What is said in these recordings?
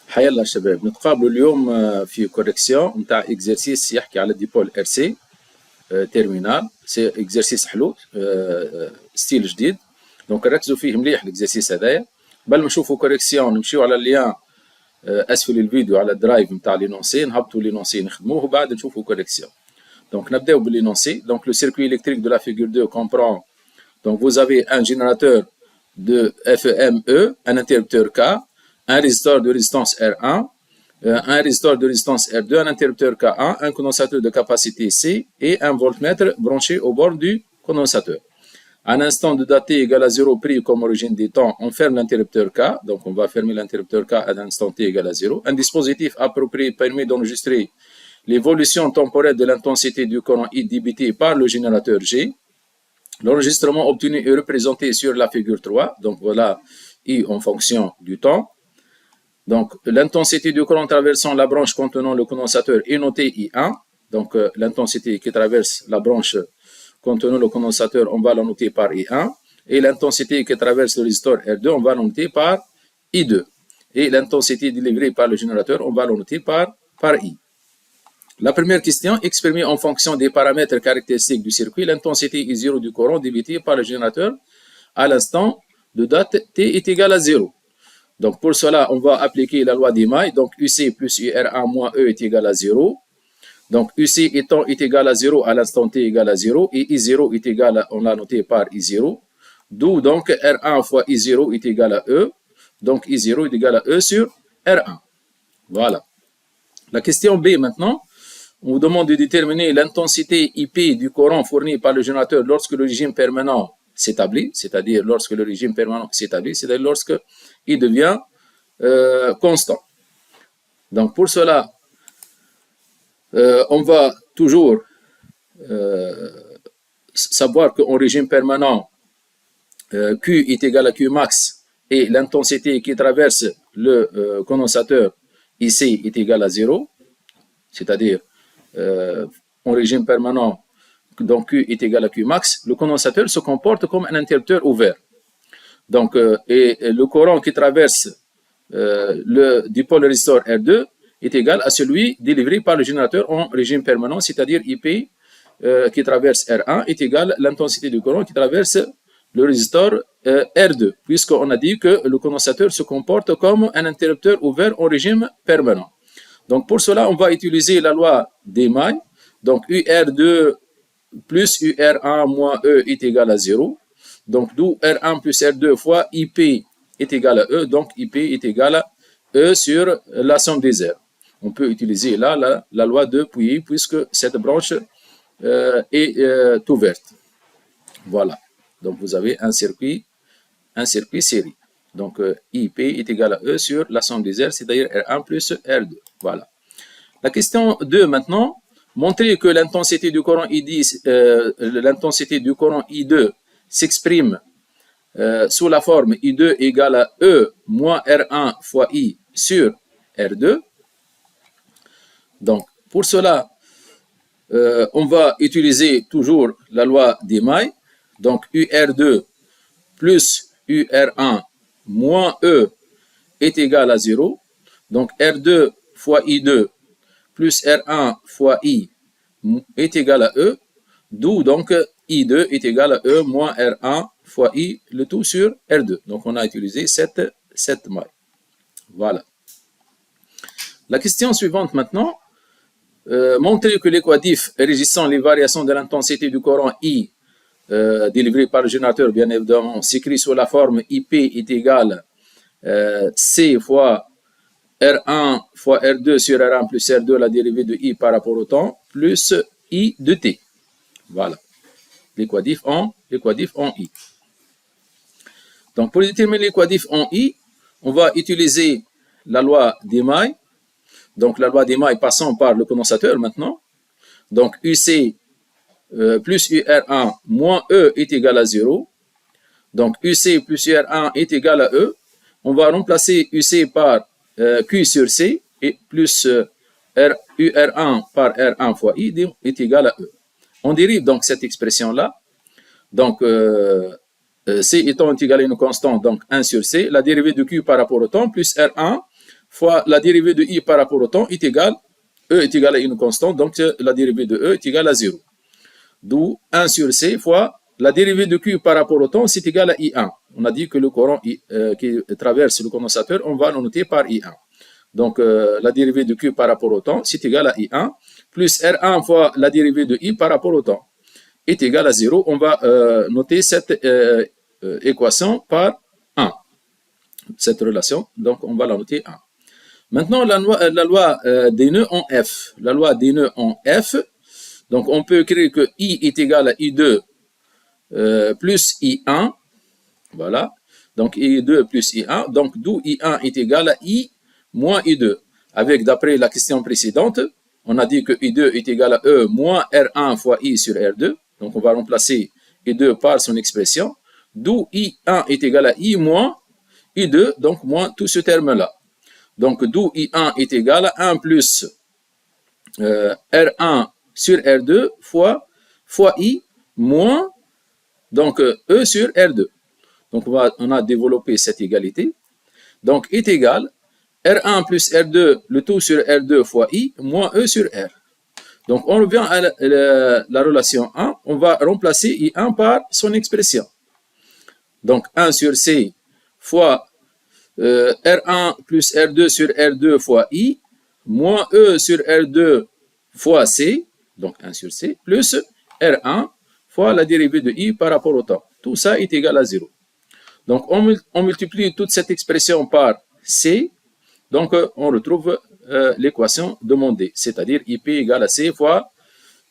حيا الله شباب، نتقابلوا اليوم في كوريكسيون نتاع اكزرسيس يحكي على ديبول ار سي تيرمينال. سي اكزرسيس حلو، ستيل جديد، دونك ركزوا فيه مليح الاكزرسيس هذايا. قبل ما نشوفوا كوريكسيون نمشيو على اللين اسفل الفيديو على الدرايف نتاع لينونسي، نهبطوا لينونسي نخدموه وبعد نشوفوا كوريكسيون. Donc, نبداو باللينونسي. Donc, le circuit électrique de la figure 2 comprend, donc vous avez un générateur de FEME, un interrupteur K, un résisteur de résistance R1, un résisteur de résistance R2, un interrupteur K1, un condensateur de capacité C et un voltmètre branché au bord du condensateur. À un instant de date t égale à 0 pris comme origine des temps, on ferme l'interrupteur K, donc on va fermer l'interrupteur K à un instant t égale à 0. Un dispositif approprié permet d'enregistrer l'évolution temporelle de l'intensité du courant I débité par le générateur G. L'enregistrement obtenu est représenté sur la figure 3, donc voilà I en fonction du temps. Donc l'intensité du courant traversant la branche contenant le condensateur est notée I1, donc l'intensité qui traverse la branche contenant le condensateur, on va la noter par I1, et l'intensité qui traverse le résisteur R2, on va la noter par I2, et l'intensité délivrée par le générateur, on va la noter par I. La première question, exprimée en fonction des paramètres caractéristiques du circuit, l'intensité I0 du courant débité par le générateur à l'instant de date t est égal à 0. Donc pour cela, on va appliquer la loi d'Emaille, donc UC plus UR1 moins E est égal à 0. Donc UC étant est égal à 0 à l'instant t égal à 0 et I0 est égal à, on l'a noté par I0, d'où donc R1 fois I0 est égal à E, donc I0 est égal à E sur R1. Voilà. La question B maintenant. On vous demande de déterminer l'intensité IP du courant fourni par le générateur lorsque le régime permanent s'établit, c'est-à-dire lorsque le régime permanent s'établit, c'est-à-dire lorsque il devient constant. Donc pour cela, on va toujours savoir qu'en régime permanent, Q est égal à Q max et l'intensité qui traverse le condensateur ici est égale à 0, c'est-à-dire en régime permanent, donc Q est égal à Q max, le condensateur se comporte comme un interrupteur ouvert. Donc, et le courant qui traverse le dipôle résisteur R2 est égal à celui délivré par le générateur en régime permanent, c'est-à-dire IP qui traverse R1 est égal à l'intensité du courant qui traverse le résisteur R2, puisqu'on a dit que le condensateur se comporte comme un interrupteur ouvert en régime permanent. Donc pour cela, on va utiliser la loi d'Emaille. Donc UR2 plus UR1 moins E est égal à 0. Donc d'où R1 plus R2 fois IP est égal à E. Donc IP est égal à E sur la somme des R. On peut utiliser là la loi de Pouilly puisque cette branche est ouverte. Voilà. Donc vous avez un circuit série. Donc IP est égal à E sur la somme des R, c'est-à-dire R1 plus R2. Voilà. La question 2 maintenant, montrer que l'intensité du courant I2 s'exprime sous la forme I2 égale à E moins R1 fois I sur R2. Donc pour cela, on va utiliser toujours la loi d'Emaille. Donc UR2 plus UR1 moins E est égal à 0. Donc R2 fois I2 plus R1 fois I est égal à E, d'où donc I2 est égal à E moins R1 fois I, le tout sur R2. Donc on a utilisé cette maille. Voilà. La question suivante maintenant, montrer que l'équadif régissant les variations de l'intensité du courant I délivré par le générateur, bien évidemment, s'écrit sous la forme IP est égal à C fois R1 fois R2 sur R1 plus R2, la dérivée de I par rapport au temps, plus I de T. Voilà. L'équadif en I. Donc, pour déterminer l'équadif en I, on va utiliser la loi d'Emaille. Donc, la loi d'Emaille passant par le condensateur maintenant. Donc, UC plus UR1 moins E est égal à 0. Donc, UC plus UR1 est égal à E. On va remplacer UC par Q sur C et plus UR1 par R1 fois I est égal à E. On dérive donc cette expression-là. Donc, C étant égal à une constante, donc 1 sur C, la dérivée de Q par rapport au temps, plus R1 fois la dérivée de I par rapport au temps est égale, E est égal à une constante, donc la dérivée de E est égale à 0. D'où 1 sur C fois la dérivée de Q par rapport au temps, c'est égal à I1. On a dit que le courant qui traverse le condensateur, on va le noter par I1. Donc, la dérivée de Q par rapport au temps, c'est égal à I1, plus R1 fois la dérivée de I par rapport au temps, est égal à 0. On va noter cette équation par 1, cette relation, donc on va la noter 1. Maintenant, la loi des nœuds en F. La loi des nœuds en F, donc on peut écrire que I est égal à I2 plus I1, voilà, donc I2 plus I1, donc d'où I1 est égal à I moins I2. Avec, d'après la question précédente, on a dit que I2 est égal à E moins R1 fois I sur R2, donc on va remplacer I2 par son expression, d'où I1 est égal à I moins I2, donc moins tout ce terme-là. Donc d'où I1 est égal à 1 plus R1 sur R2 fois I moins donc E sur R2. Donc on a développé cette égalité. Donc est égal R1 plus R2, le tout sur R2 fois I, moins E sur R. Donc on revient à la relation 1, on va remplacer I1 par son expression. Donc 1 sur C fois R1 plus R2 sur R2 fois I, moins E sur R2 fois C, donc 1 sur C, plus R1 fois la dérivée de I par rapport au temps. Tout ça est égal à 0. Donc, on multiplie toute cette expression par C. Donc, on retrouve l'équation demandée, c'est-à-dire IP égale à C fois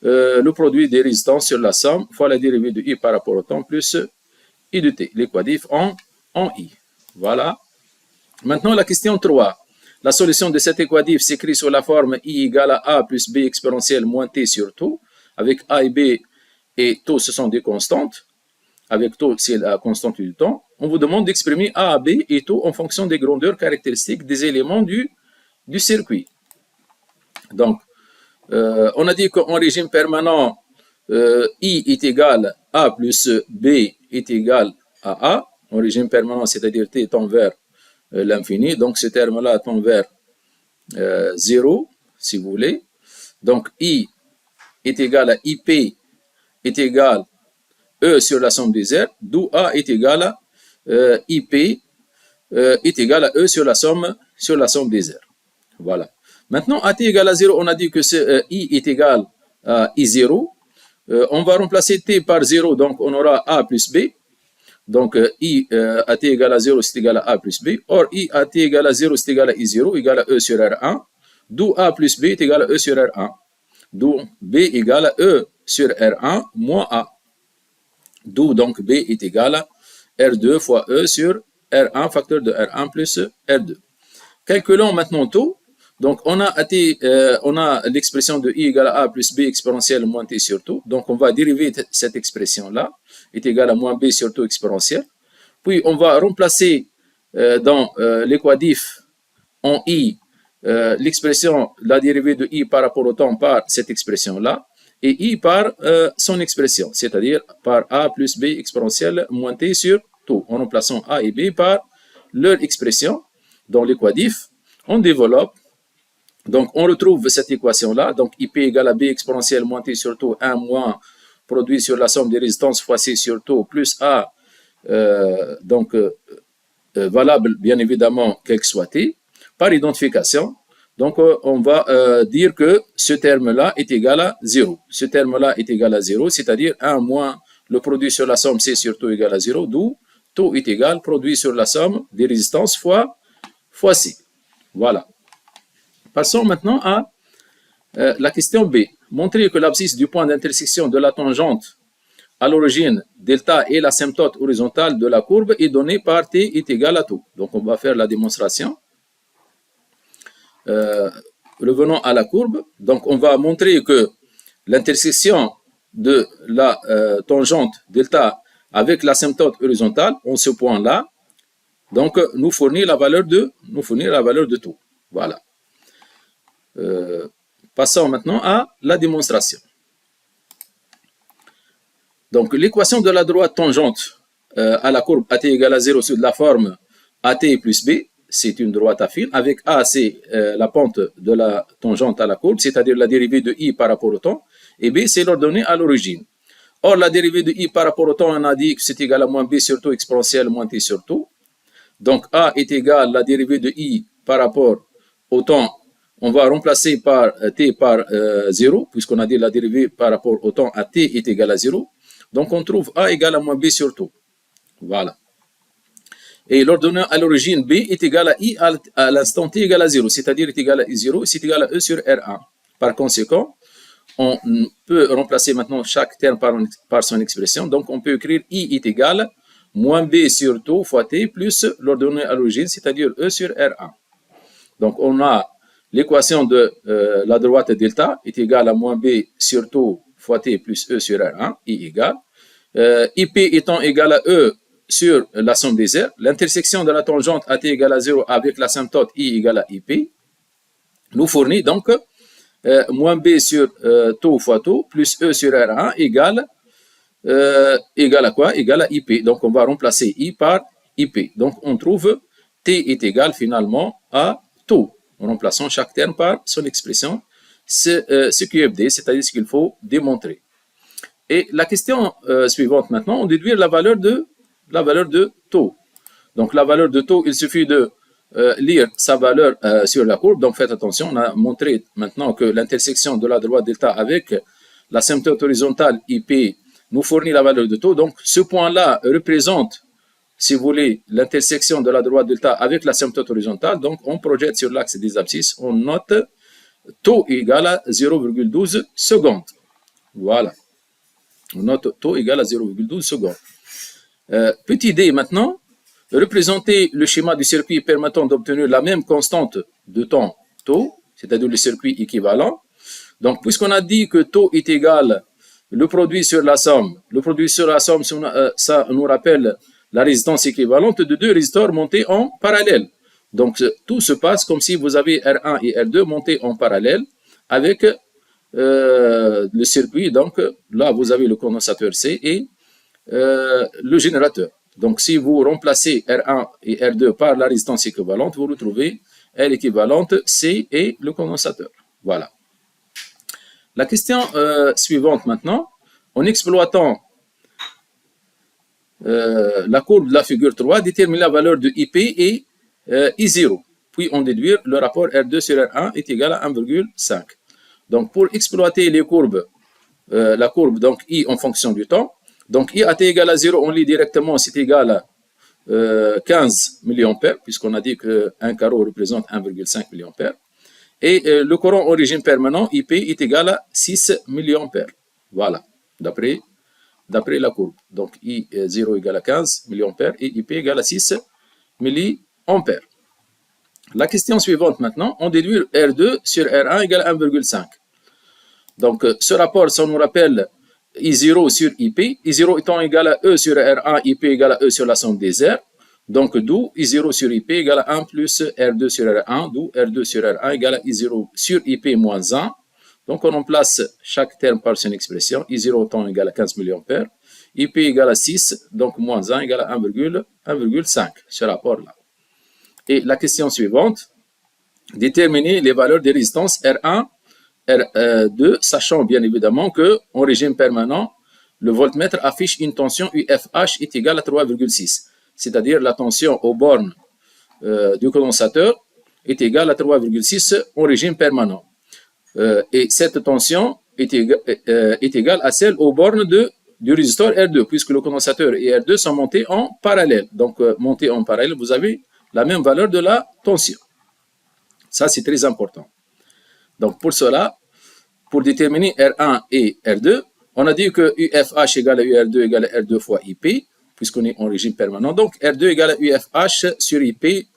le produit des résistances sur la somme fois la dérivée de I par rapport au temps plus I de T, l'équadif en I. Voilà. Maintenant, la question 3. La solution de cet équadif s'écrit sous la forme I égale à A plus B exponentielle moins T sur taux, avec A et B et taux, ce sont des constantes. Avec taux, c'est la constante du temps. On vous demande d'exprimer A, B et taux en fonction des grandeurs caractéristiques des éléments du circuit. Donc, on a dit qu'en régime permanent, I est égal à A plus B est égal à A. En régime permanent, c'est-à-dire T tend vers l'infini. Donc, ce terme-là tend vers 0, si vous voulez. Donc, I est égal à IP est égal E sur la somme des R, d'où A est égal à IP est égal à E sur la somme des R. Voilà. Maintenant, AT égale à 0, on a dit que I est égal à I0. On va remplacer T par 0, donc on aura A plus B. Donc, I AT égale à 0, c'est égal à A plus B. Or, I AT égale à 0, c'est égal à I0, égal à E sur R1. D'où A plus B est égal à E sur R1. D'où B égale à E sur R1 moins A. D'où donc B est égal à R2 fois E sur R1, facteur de R1 plus R2. Calculons maintenant taux. Donc, on a l'expression de I égale à A plus B exponentielle moins T sur taux. Donc, on va dériver cette expression-là, est égal à moins B sur taux exponentielle. Puis, on va remplacer dans l'équadif en I l'expression, la dérivée de I par rapport au temps par cette expression-là, et I par son expression, c'est-à-dire par A plus B exponentielle moins T sur taux, en remplaçant A et B par leur expression dans l'équadif. On développe, donc on retrouve cette équation-là, donc IP égale à B exponentielle moins T sur taux, 1 moins produit sur la somme des résistances fois C sur taux, plus A, valable bien évidemment quel que soit T, par identification. Donc, on va dire que ce terme-là est égal à 0. Ce terme-là est égal à 0, c'est-à-dire 1 moins le produit sur la somme C sur taux égal à 0, d'où taux est égal produit sur la somme des résistances fois C. Voilà. Passons maintenant à la question B. Montrer que l'abscisse du point d'intersection de la tangente à l'origine delta et l'asymptote horizontale de la courbe est donnée par T est égal à taux. Donc, on va faire la démonstration. Revenons à la courbe. Donc, on va montrer que l'intersection de la tangente delta avec l'asymptote horizontale en ce point-là, donc, nous fournit la valeur de taux. Voilà. Passons maintenant à la démonstration. Donc, l'équation de la droite tangente à la courbe AT égale à 0 sous la forme AT plus B. c'est une droite affine. Avec A, c'est la pente de la tangente à la courbe, c'est-à-dire la dérivée de I par rapport au temps. Et B, c'est l'ordonnée à l'origine. Or, la dérivée de I par rapport au temps, on a dit que c'est égal à moins B sur taux exponentielle moins T sur taux. Donc, A est égal à la dérivée de I par rapport au temps. On va remplacer par T par 0, puisqu'on a dit la dérivée par rapport au temps à T est égal à 0. Donc, on trouve A égal à moins B sur taux. Voilà. Et l'ordonnée à l'origine B est égal à I à l'instant T égal à 0, c'est-à-dire est égal à I0, c'est égal à E sur R1. Par conséquent, on peut remplacer maintenant chaque terme par son expression. Donc, on peut écrire I est égal à moins B sur taux fois T plus l'ordonnée à l'origine, c'est-à-dire E sur R1. Donc, on a l'équation de la droite delta est égale à moins B sur taux fois T plus E sur R1, I égale. IP étant égal à E sur la somme des aires, l'intersection de la tangente AT égale à 0 avec l'asymptote I égale à IP nous fournit donc moins B sur taux fois taux plus E sur R1 égale à quoi? Égale à IP. Donc on va remplacer I par IP. Donc on trouve T est égal finalement à taux, en remplaçant chaque terme par son expression, ce QFD, c'est-à-dire ce qu'il faut démontrer. Et la question suivante maintenant, on déduit la valeur de taux. Donc la valeur de taux, il suffit de lire sa valeur sur la courbe. Donc faites attention, on a montré maintenant que l'intersection de la droite delta avec l'asymptote horizontale IP nous fournit la valeur de taux. Donc ce point-là représente, si vous voulez, l'intersection de la droite delta avec l'asymptote horizontale. Donc on projette sur l'axe des abscisses, on note taux égal à 0,12 secondes. Voilà. On note taux égal à 0,12 secondes. Petit d maintenant, représenter le schéma du circuit permettant d'obtenir la même constante de temps taux, c'est-à-dire le circuit équivalent. Donc, puisqu'on a dit que taux est égal le produit sur la somme, ça nous rappelle la résistance équivalente de deux résistors montés en parallèle. Donc, tout se passe comme si vous avez R1 et R2 montés en parallèle avec le circuit. Donc, là, vous avez le condensateur C et le générateur. Donc, si vous remplacez R1 et R2 par la résistance équivalente, vous retrouvez L équivalente C et le condensateur. Voilà. La question suivante maintenant, en exploitant la courbe de la figure 3, déterminer la valeur de IP et I0. Puis on déduire le rapport R2 sur R1 est égal à 1,5. Donc, pour exploiter les courbes, la courbe donc I en fonction du temps, donc I AT égale à 0, on lit directement, c'est égal à 15 mA, puisqu'on a dit qu'un carreau représente 1,5 mA. Et le courant en régime permanent, IP, est égal à 6 mA. Voilà, d'après la courbe. Donc I0 égale à 15 mA et IP égale à 6 mA. La question suivante maintenant, on déduit R2 sur R1 égale à 1,5. Donc ce rapport, ça nous rappelle I0 sur IP, I0 étant égal à E sur R1, IP égale à E sur la somme des aires. Donc d'où I0 sur IP égale à 1 plus R2 sur R1, d'où R2 sur R1 égale à I0 sur IP moins 1. Donc on remplace chaque terme par son expression, I0 étant égal à 15 mA, IP égale à 6, donc moins 1 égale à 1,5, ce rapport-là. Et la question suivante, déterminer les valeurs des résistances R1, R2, sachant bien évidemment qu'en régime permanent, le voltmètre affiche une tension UFH est égale à 3,6, c'est-à-dire la tension aux bornes du condensateur est égale à 3,6 en régime permanent. Et cette tension est égale à celle aux bornes du résisteur R2, puisque le condensateur et R2 sont montés en parallèle. Donc, montés en parallèle, vous avez la même valeur de la tension. Ça, c'est très important. Donc, pour cela, pour déterminer R1 et R2, on a dit que UFH égale à UR2 égale à R2 fois IP, puisqu'on est en régime permanent. Donc, R2 égale à UFH sur IP.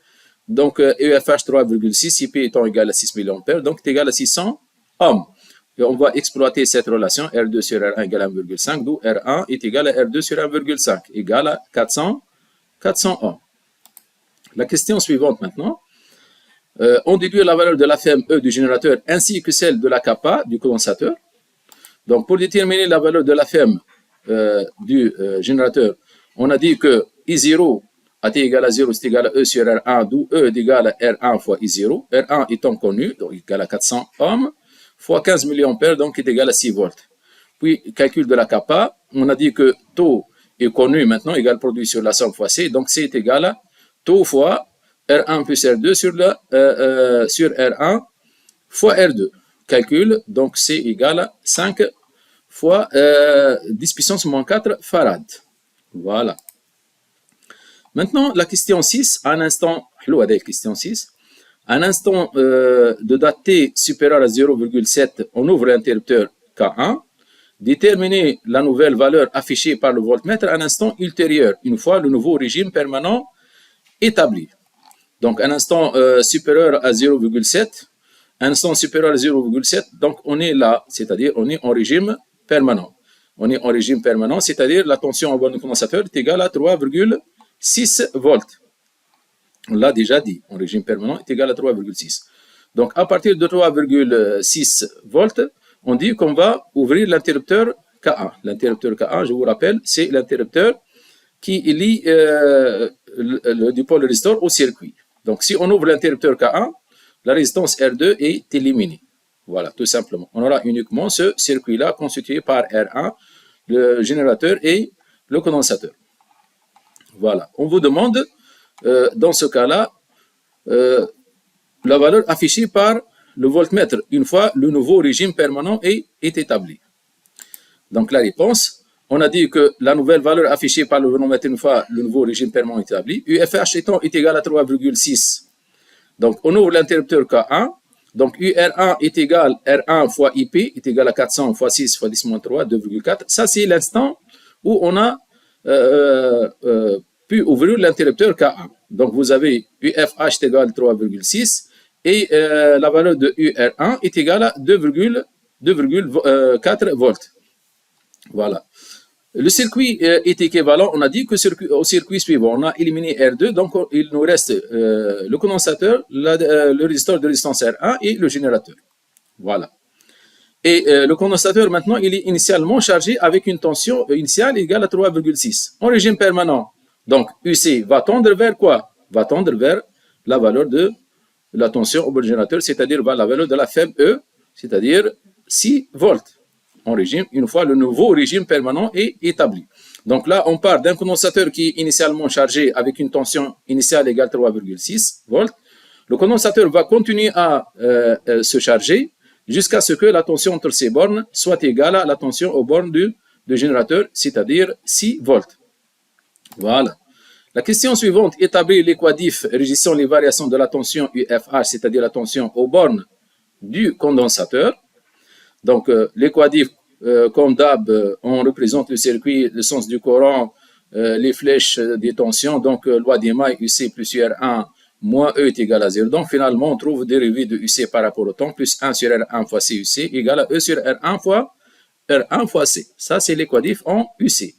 Donc, UFH 3,6, IP étant égal à 6 mA, donc c'est égal à 600 ohms. Et on va exploiter cette relation, R2 sur R1 égale à 1,5, d'où R1 est égal à R2 sur 1,5, égal à 400 ohms. La question suivante maintenant. On déduit la valeur de la FME du générateur ainsi que celle de la kappa du condensateur. Donc, pour déterminer la valeur de la FEM du générateur, on a dit que I0 AT égale à 0, c'est égal à E sur R1, d'où E est égal à R1 fois I0. R1 étant connu, donc égal à 400 ohms, fois 15 milliampères, donc est égal à 6 volts. Puis, calcul de la kappa, on a dit que taux est connu maintenant, égal produit sur la somme fois C, donc C est égal à taux fois R1 plus R2 sur R1 fois R2. Calcul, donc C égale à 5 fois 10 puissance moins 4 farad. Voilà. Maintenant, la question 6, un instant, question 6, un instant de date t supérieur à 0,7, on ouvre l'interrupteur K1, déterminer la nouvelle valeur affichée par le voltmètre à un instant ultérieur, une fois le nouveau régime permanent établi. Donc, un instant supérieur à 0,7, un instant supérieur à 0,7, donc on est là, c'est-à-dire on est en régime permanent. On est en régime permanent, c'est-à-dire la tension en borne de condensateur est égale à 3,6 volts. On l'a déjà dit, en régime permanent est égal à 3,6. Donc, à partir de 3,6 volts, on dit qu'on va ouvrir l'interrupteur K1. L'interrupteur K1, je vous rappelle, c'est l'interrupteur qui lie le dipôle résistor au circuit. Donc, si on ouvre l'interrupteur K1, la résistance R2 est éliminée. Voilà, tout simplement. On aura uniquement ce circuit-là constitué par R1, le générateur et le condensateur. Voilà. On vous demande, dans ce cas-là, la valeur affichée par le voltmètre une fois le nouveau régime permanent est établi. Donc, la réponse, on a dit que la nouvelle valeur affichée par le voltmètre une fois le nouveau régime permanent établi, UFH étant est égal à 3,6. Donc, on ouvre l'interrupteur K1. Donc, UR1 est égal à R1 fois IP est égal à 400 fois 6 fois 10-3, 2,4. Ça, c'est l'instant où on a pu ouvrir l'interrupteur K1. Donc, vous avez UFH est égal à 3,6 et la valeur de UR1 est égale à 2,4 volts. Voilà. Le circuit est équivalent, on a dit que au circuit suivant, on a éliminé R2, donc il nous reste le condensateur, le résisteur de résistance R1 et le générateur. Voilà. Et le condensateur, maintenant, il est initialement chargé avec une tension initiale égale à 3,6. En régime permanent, donc UC va tendre vers quoi? Va tendre vers la valeur de la tension au générateur, c'est-à-dire la valeur de la faible E, c'est-à-dire 6 volts. En régime, une fois le nouveau régime permanent est établi. Donc là, on part d'un condensateur qui est initialement chargé avec une tension initiale égale à 3,6 volts. Le condensateur va continuer à se charger jusqu'à ce que la tension entre ces bornes soit égale à la tension aux bornes du générateur, c'est-à-dire 6 volts. Voilà. La question suivante, établir les quadifs régissant les variations de la tension UFH, c'est-à-dire la tension aux bornes du condensateur. Donc, les quadifs, comme d'hab, on représente le circuit, le sens du courant, les flèches des tensions, donc loi des mailles, UC plus UR1 moins E est égal à 0. Donc, finalement, on trouve dérivé de UC par rapport au temps, plus 1 sur R1 fois CUC égale à E sur R1 fois C. Ça, c'est l'équadif en UC.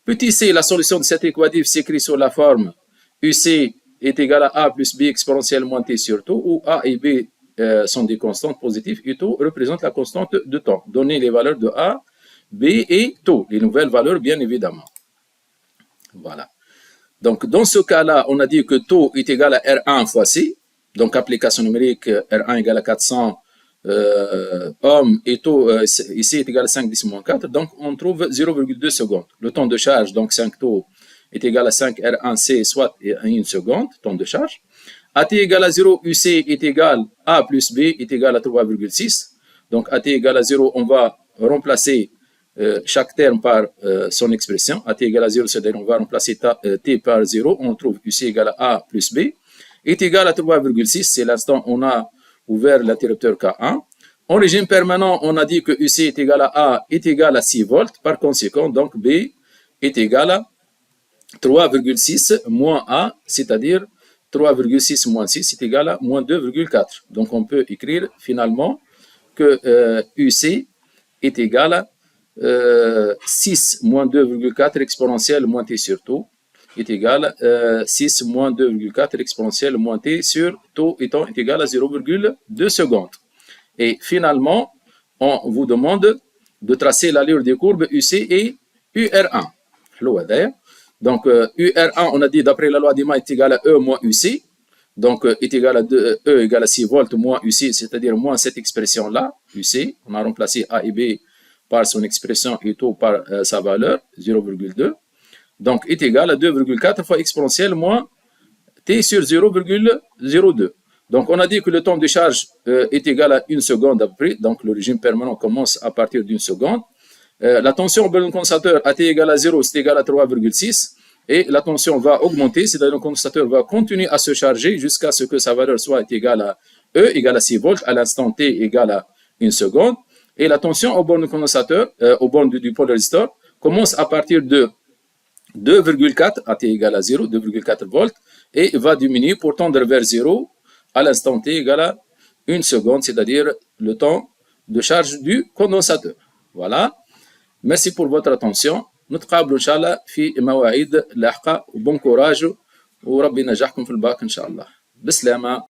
Petit c, la solution de cet équadif s'écrit sous la forme UC est égal à A plus B exponentielle moins T sur taux, où A et B sont des constantes positives et taux représente la constante de temps. Donnez les valeurs de A, B et taux, les nouvelles valeurs bien évidemment. Voilà. Donc dans ce cas-là, on a dit que taux est égal à R1 fois C, donc application numérique R1 égale à 400 ohms et taux ici est égal à 5 10 moins 4, donc on trouve 0,2 secondes. Le temps de charge, donc 5 taux est égal à 5 R1C, soit 1 seconde, temps de charge. AT égale à 0, UC est égal à A plus B est égal à 3,6. Donc AT égale à 0, on va remplacer chaque terme par son expression. AT égale à 0, c'est-à-dire on va remplacer T par 0, on trouve UC égale à A plus B est égal à 3,6, c'est l'instant où on a ouvert l'interrupteur K1. En régime permanent, on a dit que UC est égal à A est égal à 6 volts, par conséquent, donc B est égal à 3,6 moins A, c'est-à-dire 3,6 moins 6 est égal à moins 2,4. Donc, on peut écrire finalement que UC est égal à 6 moins 2,4 exponentielle moins T sur taux est égal à 6 moins 2,4 exponentielle moins T sur taux étant est égal à 0,2 secondes. Et finalement, on vous demande de tracer l'allure des courbes UC et UR1. Donc, UR1, on a dit d'après la loi d'Ima est égal à E moins UC. Donc, est égal à E égale à 6 volts moins UC, c'est-à-dire moins cette expression-là, UC. On a remplacé A et B par son expression et tout par sa valeur, 0,2. Donc, est égal à 2,4 fois exponentielle moins T sur 0,02. Donc, on a dit que le temps de charge est égal à 1 seconde à peu près. Donc, le régime permanent commence à partir d'une seconde. La tension au borne condensateur à T égale à 0, c'est égal à 3,6. Et la tension va augmenter, c'est-à-dire le condensateur va continuer à se charger jusqu'à ce que sa valeur soit égale à E, égale à 6 volts, à l'instant T égale à 1 seconde. Et la tension au borne condensateur, au borne du pôle résisteur, commence à partir de 2,4 à T égale à 0, 2,4 volts, et va diminuer pour tendre vers 0 à l'instant T égale à 1 seconde, c'est-à-dire le temps de charge du condensateur. Voilà. Merci pour votre attention. نتقابلوا إن شاء الله في مواعيد لاحقة وبون كوراج وربي ينجحكم في الباك إن شاء الله. بسلامة.